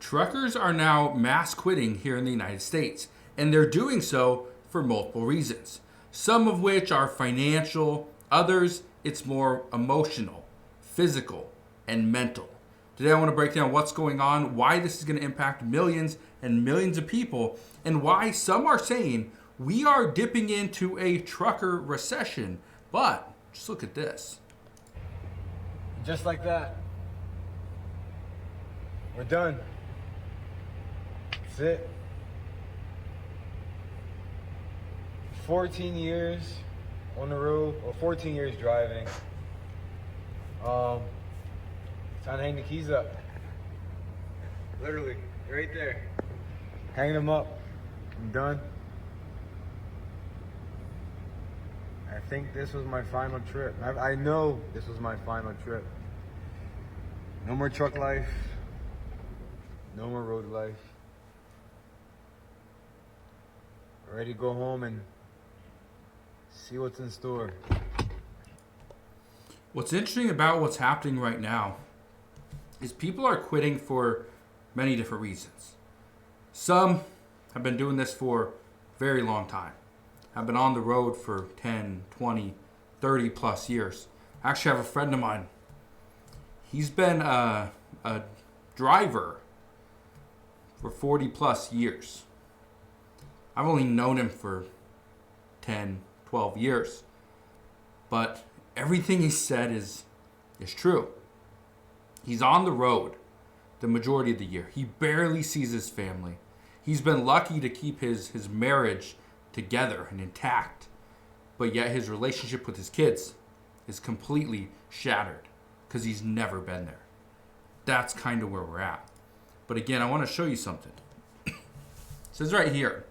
Truckers are now mass quitting here in the United States, and they're doing so for multiple reasons. Some of which are financial, others it's more emotional, physical, and mental. Today I want to break down what's going on, why this is going to impact millions and millions of people, and why some are saying we are dipping into a trucker recession. But just look at this. Just like that. We're done. That's it. 14 years on the road, or 14 years driving. Time to hang the keys up. Literally, right there. Hang them up. I'm done. I think this was my final trip. I know this was my final trip. No more truck life. No more road life. Ready to go home and see what's in store. What's interesting about what's happening right now is people are quitting for many different reasons. Some have been doing this for a very long time. Have been on the road for 10, 20, 30 plus years. I actually have a friend of mine. He's been a driver for 40 plus years. I've only known him for 10, 12 years. But everything he said is true. He's on the road the majority of the year. He barely sees his family. He's been lucky to keep his marriage together and intact. But yet his relationship with his kids is completely shattered because he's never been there. That's kind of where we're at. But again, I want to show you something. It says right here,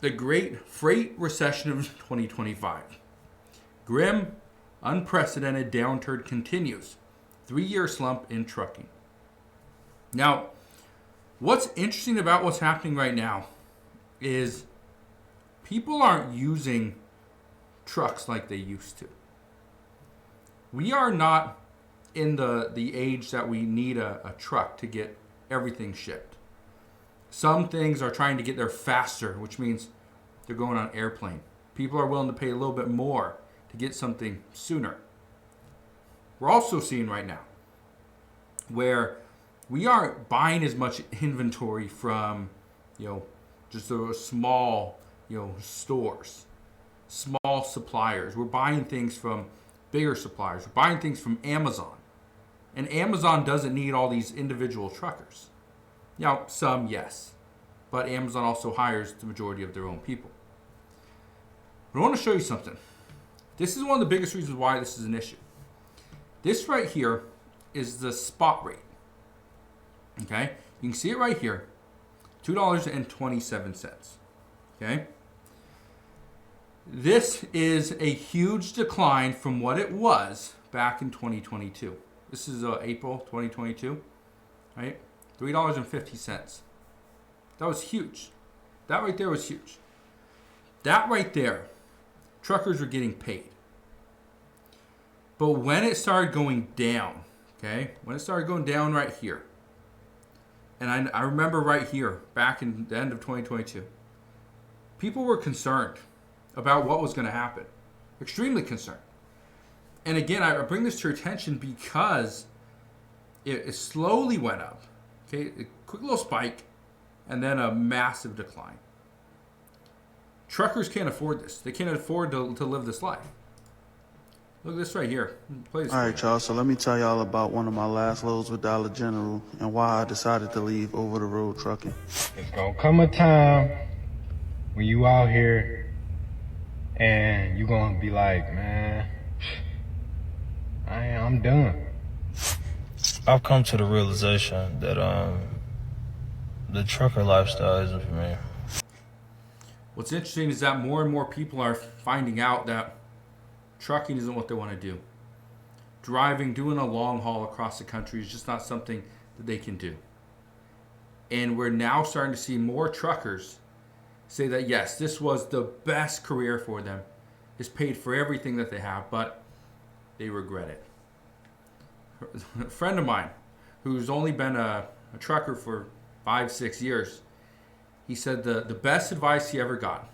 the Great Freight Recession of 2025. Grim, unprecedented downturn continues. 3-year slump in trucking. Now, what's interesting about what's happening right now is people aren't using trucks like they used to. We are not in the age that we need a truck to get everything shipped. Some things are trying to get there faster, which means they're going on airplane. People are willing to pay a little bit more to get something sooner. We're also seeing right now where we aren't buying as much inventory from, just those small, stores, small suppliers. We're buying things from bigger suppliers. We're buying things from Amazon. And Amazon doesn't need all these individual truckers. Now, some, yes. But Amazon also hires the majority of their own people. But I want to show you something. This is one of the biggest reasons why this is an issue. This right here is the spot rate. Okay? You can see it right here. $2.27. Okay? This is a huge decline from what it was back in 2022. This is April 2022. Right? $3.50. That was huge. That right there was huge. That right there, truckers were getting paid. But when it started going down, okay, when it started going down right here, and I remember right here, back in the end of 2022, people were concerned about what was going to happen. Extremely concerned. And again, I bring this to your attention because it slowly went up. Okay, a quick little spike, and then a massive decline. Truckers can't afford this. They can't afford to live this life. Look at this right here. Play this. All right, y'all. So let me tell y'all about one of my last loads with Dollar General and why I decided to leave over the road trucking. It's gonna come a time when you out here and you gonna be like, man, I'm done. I've come to the realization that the trucker lifestyle isn't for me. What's interesting is that more and more people are finding out that trucking isn't what they want to do. Driving, doing a long haul across the country is just not something that they can do. And we're now starting to see more truckers say that, yes, this was the best career for them. It's paid for everything that they have, but they regret it. A friend of mine who's only been a a trucker for 5-6 years. He said the best advice he ever got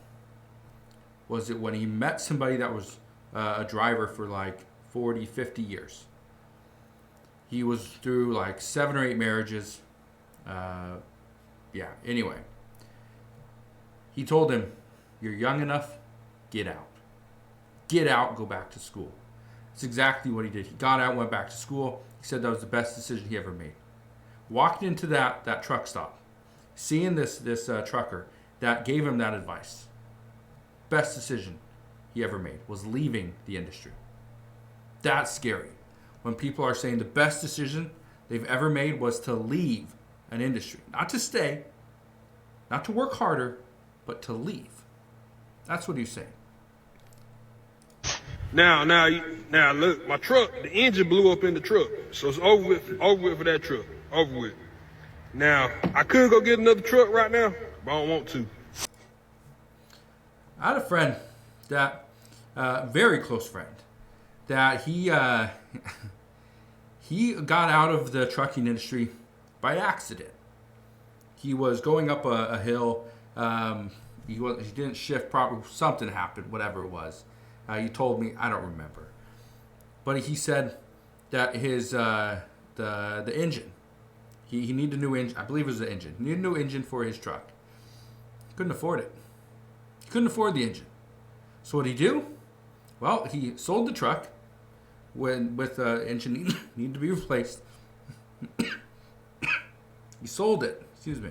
was that when he met somebody that was a driver for like 40-50 years. He was through like 7 or 8 marriages. Anyway. He told him, you're young enough, get out. Get out, go back to school. That's exactly what he did. He got out, went back to school. He said that was the best decision he ever made. Walked into that truck stop, seeing this trucker that gave him that advice. Best decision he ever made was leaving the industry. That's scary. When people are saying the best decision they've ever made was to leave an industry. Not to stay, not to work harder, but to leave. That's what he's saying. Now, look, my truck, the engine blew up in the truck. So it's over with for that truck. Over with. Now, I could go get another truck right now, but I don't want to. I had a friend that, very close friend, that he got out of the trucking industry by accident. He was going up a hill. He didn't shift properly. Something happened, whatever it was. He told me, I don't remember. But he said that his the engine, he needed a new engine. I believe it was the engine. He needed a new engine for his truck. Couldn't afford it. He couldn't afford the engine. So what did he do? Well, he sold the truck with the engine needed to be replaced. He sold it. Excuse me.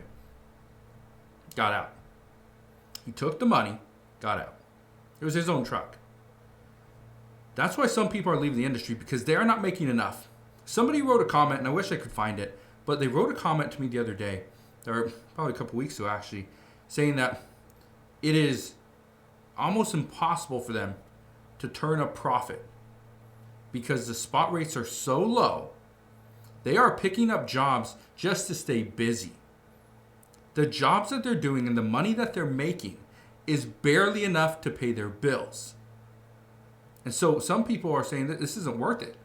Got out. He took the money, got out. It was his own truck. That's why some people are leaving the industry, because they are not making enough. Somebody wrote a comment, and I wish I could find it, but they wrote a comment to me the other day, or probably a couple weeks ago actually, saying that it is almost impossible for them to turn a profit because the spot rates are so low. They are picking up jobs just to stay busy. The jobs that they're doing and the money that they're making is barely enough to pay their bills. And so some people are saying that this isn't worth it.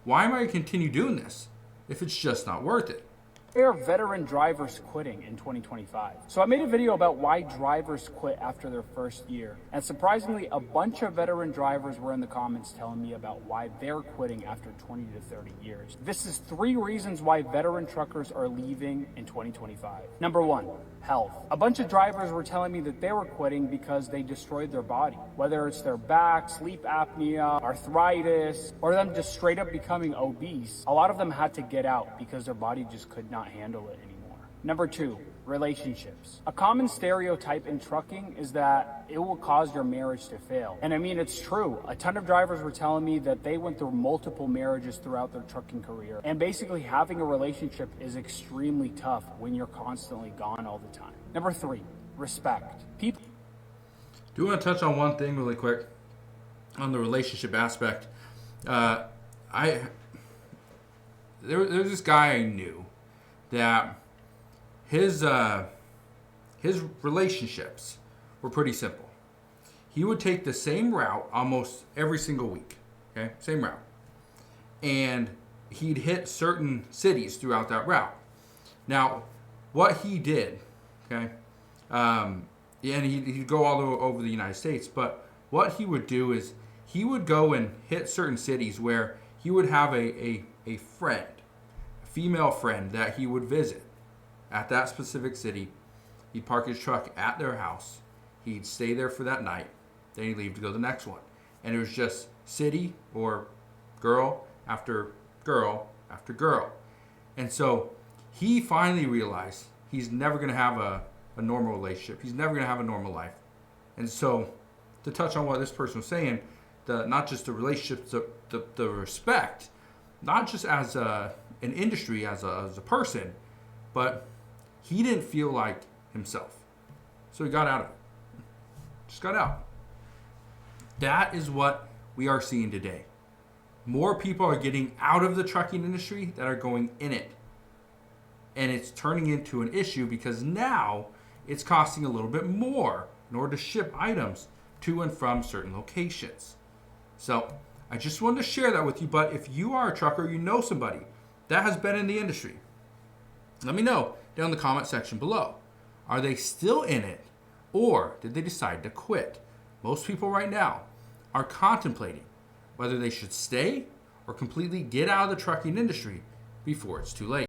Why am I going to continue doing this if it's just not worth it? Why are veteran drivers quitting in 2025? So I made a video about why drivers quit after their first year. And surprisingly, a bunch of veteran drivers were in the comments telling me about why they're quitting after 20 to 30 years. This is 3 reasons why veteran truckers are leaving in 2025. Number 1, health. A bunch of drivers were telling me that they were quitting because they destroyed their body. Whether it's their back, sleep apnea, arthritis, or them just straight up becoming obese, a lot of them had to get out because their body just could not handle it anymore. Number 2, relationships. A common stereotype in trucking is that it will cause your marriage to fail. And I mean, it's true. A ton of drivers were telling me that they went through multiple marriages throughout their trucking career. And basically having a relationship is extremely tough when you're constantly gone all the time. Number 3, respect. People Do want to touch on one thing really quick on the relationship aspect. There's this guy I knew that his relationships were pretty simple. He would take the same route almost every single week. Okay, same route, and he'd hit certain cities throughout that route. Now, what he did, okay, and he'd go all over the United States. But what he would do is he would go and hit certain cities where he would have a friend, a female friend that he would visit at that specific city. He'd park his truck at their house. He'd stay there for that night. Then he'd leave to go to the next one. And it was just city or girl after girl after girl. And so he finally realized he's never going to have a normal relationship. He's never going to have a normal life. And so to touch on what this person was saying, not just the relationships, the respect, not just as an industry, as a person, but he didn't feel like himself. So he got out of it. Just got out. That is what we are seeing today. More people are getting out of the trucking industry than are going in it. And it's turning into an issue because now it's costing a little bit more in order to ship items to and from certain locations. So I just wanted to share that with you. But if you are a trucker, you know somebody that has been in the industry Let me know down in the comment section below. Are they still in it, or did they decide to quit? Most people right now are contemplating whether they should stay or completely get out of the trucking industry before it's too late.